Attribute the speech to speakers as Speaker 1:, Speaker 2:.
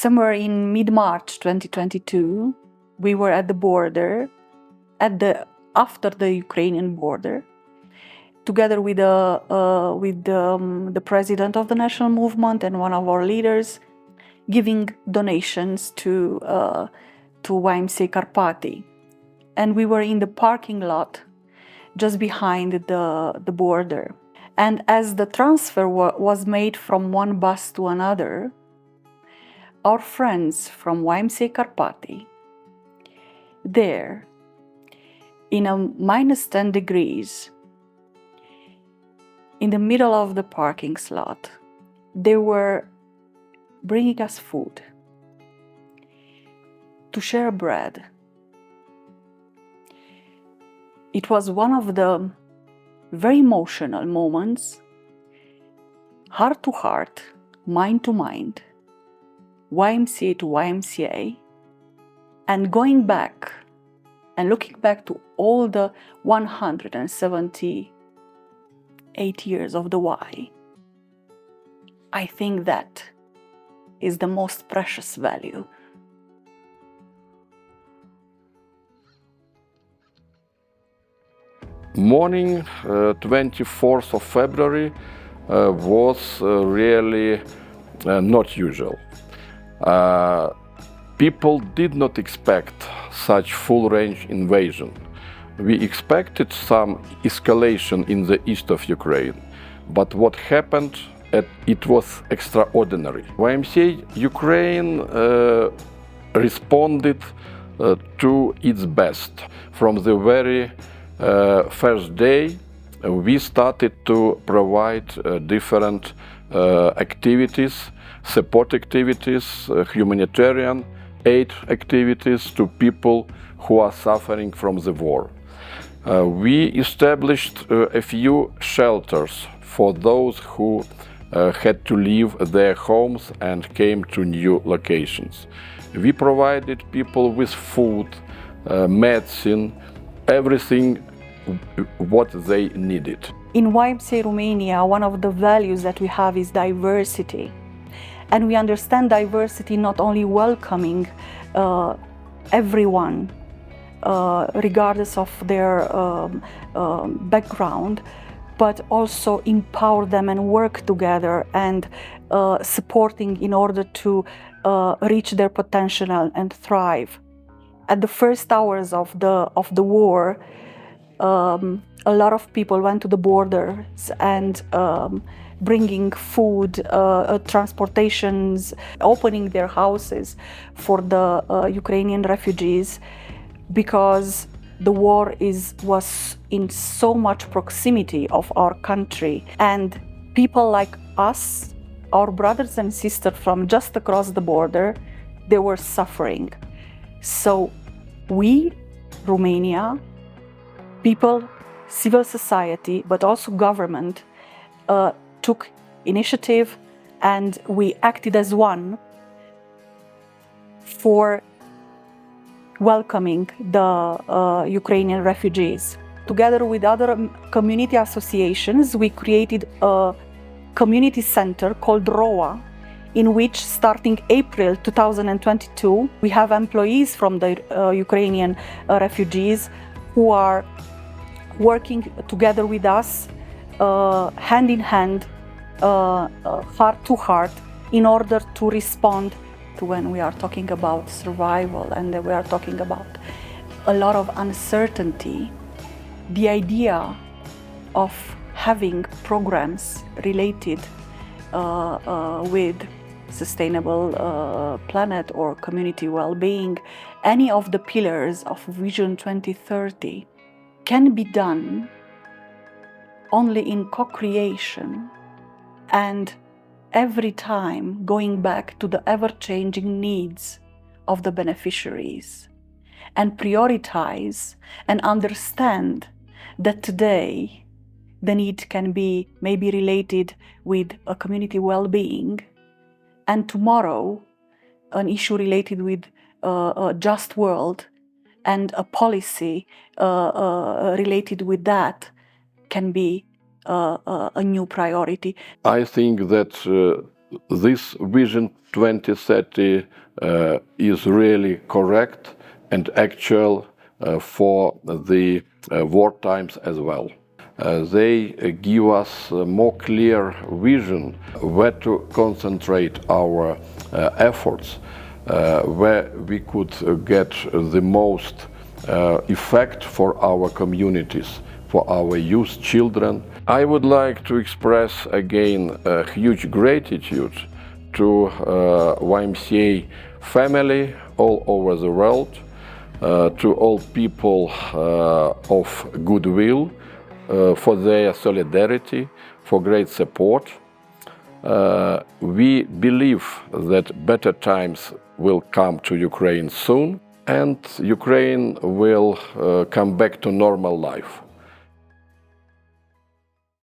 Speaker 1: Somewhere in mid-March 2022, we were at the border, after the Ukrainian border, together with the president of the national movement and one of our leaders, giving donations to YMCA Karpaty. And we were in the parking lot just behind the border. And as the transfer was made from one bus to another, our friends from YMCA Karpaty, there, in a minus 10 degrees, in the middle of the parking slot, they were bringing us food, to share bread. It was one of the very emotional moments, heart to heart, mind to mind, YMCA to YMCA, and going back and looking back to all the 178 years of the Y, I think that is the most precious value.
Speaker 2: Morning, 24th of February, was really not usual. People did not expect such full-range invasion. We expected some escalation in the east of Ukraine, but what happened, it was extraordinary. YMCA Ukraine responded to its best. From the very first day, we started to provide different activities, support activities, humanitarian aid activities to people who are suffering from the war. We established a few shelters for those who had to leave their homes and came to new locations. We provided people with food, medicine, everything what they needed.
Speaker 1: In YMCA Romania, one of the values that we have is diversity. And we understand diversity not only welcoming everyone, regardless of their background, but also empower them and work together and supporting in order to reach their potential and thrive. At the first hours of the war, a lot of people went to the borders and bringing food, transportations, opening their houses for the Ukrainian refugees, because the war was in so much proximity of our country, and people like us, our brothers and sisters from just across the border, they were suffering. So we, Romania, people, civil society, but also government, took initiative, and we acted as one for welcoming the Ukrainian refugees. Together with other community associations, we created a community center called ROA, in which, starting April 2022, we have employees from the Ukrainian refugees who are working together with us, hand in hand, heart to heart, in order to respond to when we are talking about survival and we are talking about a lot of uncertainty. The idea of having programs related with sustainable planet or community well-being, any of the pillars of Vision 2030, can be done only in co-creation and every time going back to the ever-changing needs of the beneficiaries, and prioritize and understand that today the need can be maybe related with a community well-being, and tomorrow an issue related with a just world and a policy related with that can be a new priority.
Speaker 2: I think that this Vision 2030 is really correct and actual for the war times as well. They give us a more clear vision where to concentrate our efforts, where we could get the most effect for our communities, for our youth, children. I would like to express again a huge gratitude to YMCA family all over the world, to all people of goodwill, for their solidarity, for great support. We believe that better times will come to Ukraine soon, and Ukraine will come back to normal life.